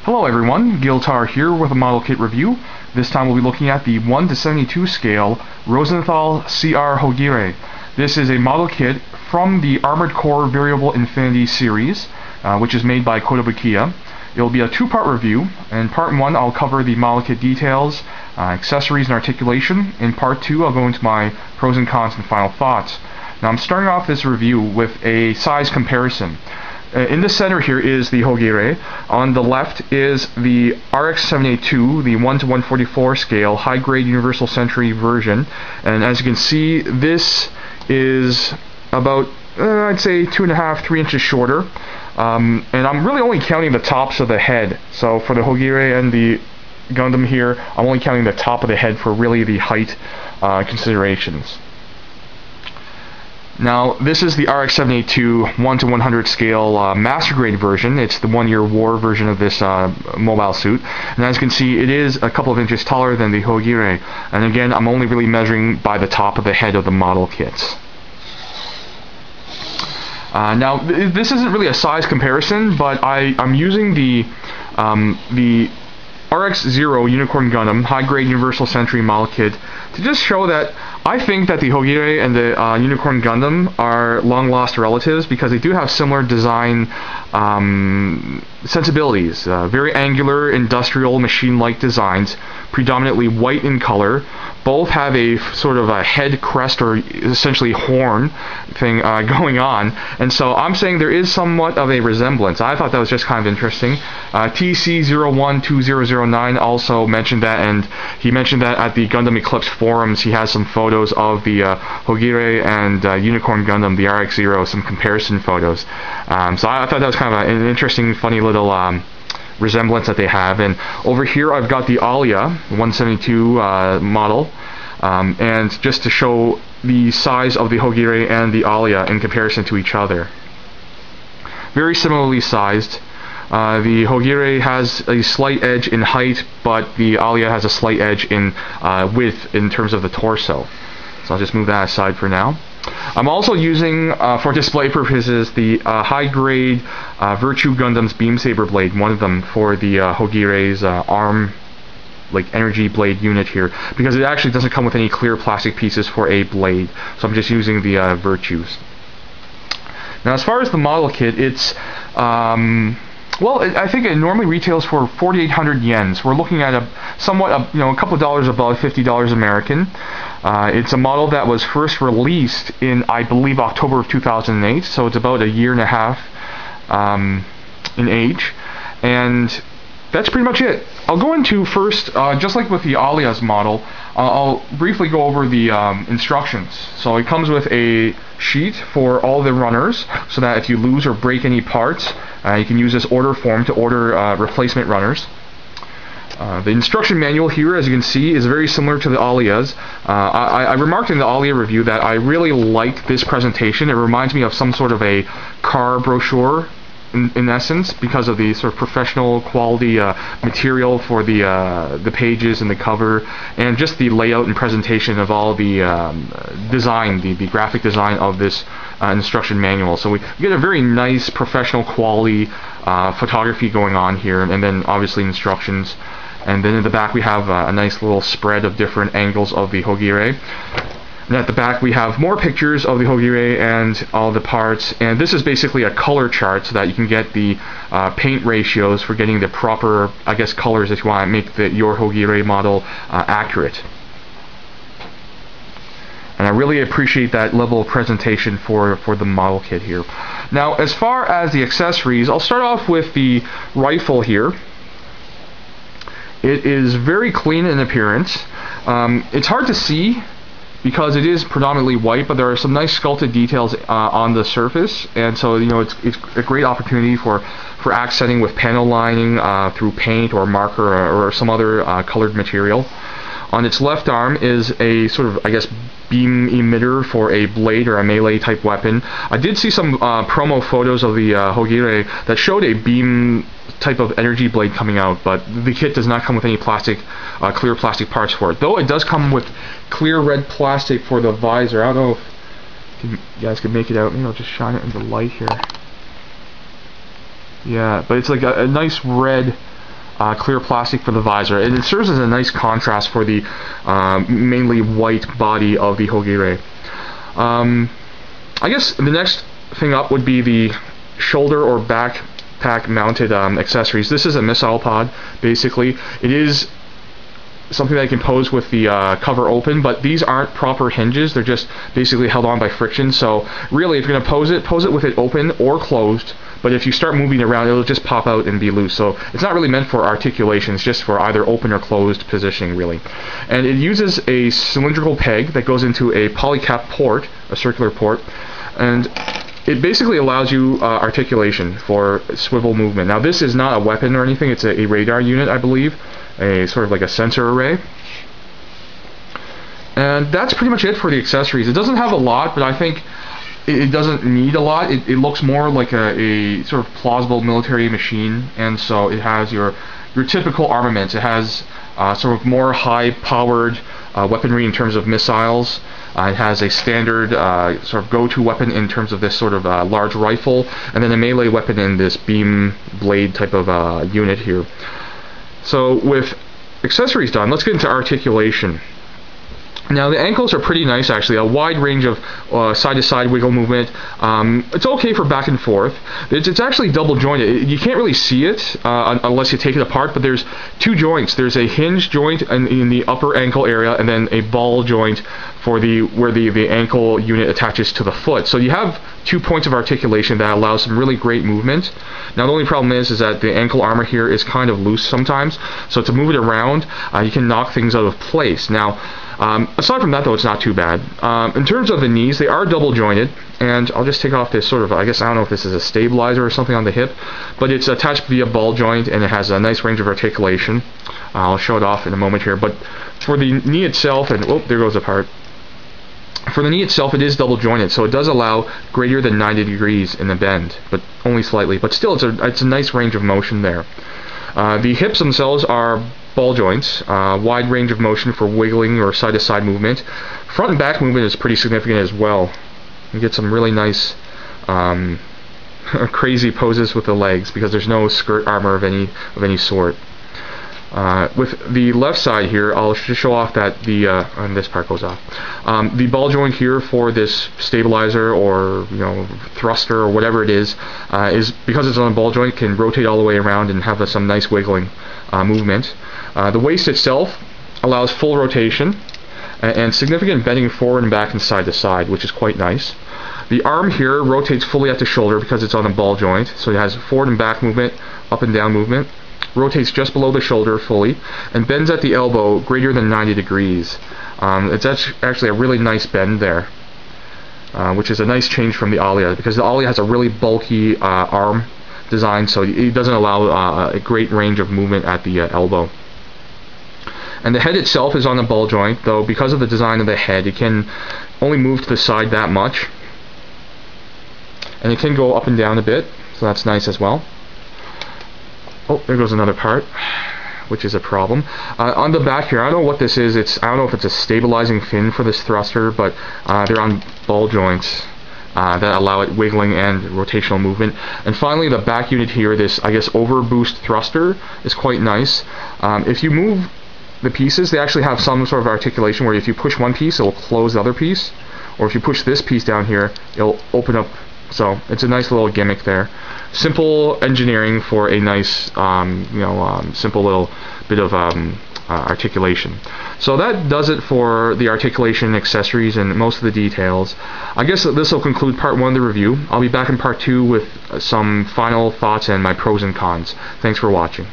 Hello everyone, Giltar here with a model kit review. This time we'll be looking at the 1:72 scale Rosenthal CR-Hogire. This is a model kit from the Armored Core Variable Infinity series, which is made by Kotobukiya. It will be a two-part review. In part 1 I'll cover the model kit details, accessories and articulation. In part 2 I'll go into my pros and cons and final thoughts. Now I'm starting off this review with a size comparison. In the center here is the Hogire. On the left is the RX-782, the 1:144 scale high-grade Universal Century version. And as you can see, this is about, I'd say, 2.5 to 3 inches shorter. And I'm really only counting the tops of the head. So for the Hogire and the Gundam here, I'm only counting the top of the head for really the height considerations. Now, this is the RX-782 1:100 scale master grade version. It's the 1-year war version of this mobile suit. And as you can see, it is a couple of inches taller than the Hogire. And again, I'm only really measuring by the top of the head of the model kits. Now, this isn't really a size comparison, but I'm using the RX-0 Unicorn Gundam high-grade Universal Century model kit to just show that I think that the Hogire and the Unicorn Gundam are long-lost relatives because they do have similar design sensibilities. Very angular, industrial, machine-like designs, predominantly white in color. Both have a sort of a head crest or essentially horn thing going on, and so I'm saying there is somewhat of a resemblance. I thought that was just kind of interesting. TC012009 also mentioned that, and he mentioned that at the Gundam Eclipse forums he has some photos of the Hogire and Unicorn Gundam, the RX-0, some comparison photos. So I thought that was kind of an interesting, funny little resemblance that they have. And over here I've got the Alia 172 model, and just to show the size of the Hogire and the Alia in comparison to each other. Very similarly sized. The Hogire has a slight edge in height, but the Alia has a slight edge in width in terms of the torso. So I'll just move that aside for now. I'm also using, for display purposes, the high-grade Virtue Gundam's Beam Saber blade, one of them, for the Hogire's arm, like energy blade unit here, because it actually doesn't come with any clear plastic pieces for a blade. So I'm just using the Virtues. Now, as far as the model kit, it's well, I think it normally retails for 4,800 yens. We're looking at a couple of dollars above $50 American. It's a model that was first released in, I believe, October of 2008, so it's about a year and a half in age. And that's pretty much it. I'll go into first, just like with the Alia's model, I'll briefly go over the instructions. So it comes with a sheet for all the runners, so that if you lose or break any parts, you can use this order form to order replacement runners. The instruction manual here, as you can see, is very similar to the Alia's. I remarked in the Alia review that I really like this presentation. It reminds me of some sort of a car brochure, in essence, because of the sort of professional quality material for the pages and the cover, and just the layout and presentation of all the design, the graphic design of this instruction manual. So we get a very nice professional quality photography going on here, and then obviously instructions. And then in the back we have a nice little spread of different angles of the Hogire. And at the back we have more pictures of the Hogire and all the parts, and this is basically a color chart so that you can get the paint ratios for getting the proper, I guess, colors if you want to make your Hogire model accurate. And I really appreciate that level of presentation for the model kit here. Now, as far as the accessories, I'll start off with the rifle here. It is very clean in appearance. It's hard to see because it is predominantly white, but there are some nice sculpted details on the surface, and so it's a great opportunity for accenting with panel lining through paint or marker or some other colored material. On its left arm is a sort of, I guess, beam emitter for a blade or a melee type weapon. I did see some promo photos of the Hogire that showed a beam type of energy blade coming out, but the kit does not come with any clear plastic parts for it. Though it does come with clear red plastic for the visor. I don't know if you guys can make it out. Maybe I'll just shine it in the light here. Yeah, but it's like a nice red clear plastic for the visor, and it serves as a nice contrast for the mainly white body of the Hogire. I guess the next thing up would be the shoulder or backpack mounted accessories. This is a missile pod, basically. It is something that you can pose with the cover open, but these aren't proper hinges. They're just basically held on by friction. So really, if you're going to pose it with it open or closed. But if you start moving it around, it'll just pop out and be loose. So it's not really meant for articulation. It's just for either open or closed positioning, really. And it uses a cylindrical peg that goes into a polycap port, a circular port, and it basically allows you articulation for swivel movement. Now, this is not a weapon or anything. It's a radar unit, I believe, a sort of like a sensor array. And that's pretty much it for the accessories. It doesn't have a lot, but I think it doesn't need a lot. It looks more like a sort of plausible military machine, and so it has your typical armaments. It has sort of more high-powered weaponry in terms of missiles. It has a standard sort of go-to weapon in terms of this sort of large rifle, and then a melee weapon in this beam blade type of unit here. So with accessories done, let's get into articulation. Now the ankles are pretty nice, actually. A wide range of side-to-side wiggle movement. It's okay for back and forth. It's actually double jointed. You can't really see it unless you take it apart, but there's two joints. There's a hinge joint in the upper ankle area, and then a ball joint for where the ankle unit attaches to the foot. So you have 2 points of articulation that allows some really great movement. Now the only problem is that the ankle armor here is kind of loose sometimes, so to move it around, you can knock things out of place. Now, aside from that, though, it's not too bad. In terms of the knees, they are double jointed, and I'll just take off this sort of, I guess, I don't know if this is a stabilizer or something on the hip, but it's attached via ball joint, and it has a nice range of articulation. I'll show it off in a moment here, but for the knee itself, and oh, there goes a part. For the knee itself, it is double jointed, so it does allow greater than 90 degrees in the bend, but only slightly. But still, it's a nice range of motion there. The hips themselves are ball joints, wide range of motion for wiggling or side-to-side movement. Front and back movement is pretty significant as well. You get some really nice crazy poses with the legs because there's no skirt armor of any sort. With the left side here, I'll just show off that and this part goes off. The ball joint here for this stabilizer or thruster or whatever it is because it's on a ball joint, can rotate all the way around and have some nice wiggling movement. The waist itself allows full rotation and significant bending forward and back and side to side, which is quite nice. The arm here rotates fully at the shoulder because it's on a ball joint, so it has forward and back movement, up and down movement. Rotates just below the shoulder fully, and bends at the elbow greater than 90 degrees. It's actually a really nice bend there, which is a nice change from the Alia, because the Alia has a really bulky arm design, so it doesn't allow a great range of movement at the elbow. And the head itself is on a ball joint, though because of the design of the head, it can only move to the side that much. And it can go up and down a bit, so that's nice as well. Oh, there goes another part, which is a problem. On the back here, I don't know what this is. I don't know if it's a stabilizing fin for this thruster, but they're on ball joints that allow it wiggling and rotational movement. And finally, the back unit here, this, I guess, overboost thruster is quite nice. If you move the pieces, they actually have some sort of articulation where if you push one piece, it'll close the other piece. Or if you push this piece down here, it'll open up. So it's a nice little gimmick there. Simple engineering for a nice, simple little bit of articulation. So that does it for the articulation accessories and most of the details. I guess this will conclude part 1 of the review. I'll be back in part 2 with some final thoughts and my pros and cons. Thanks for watching.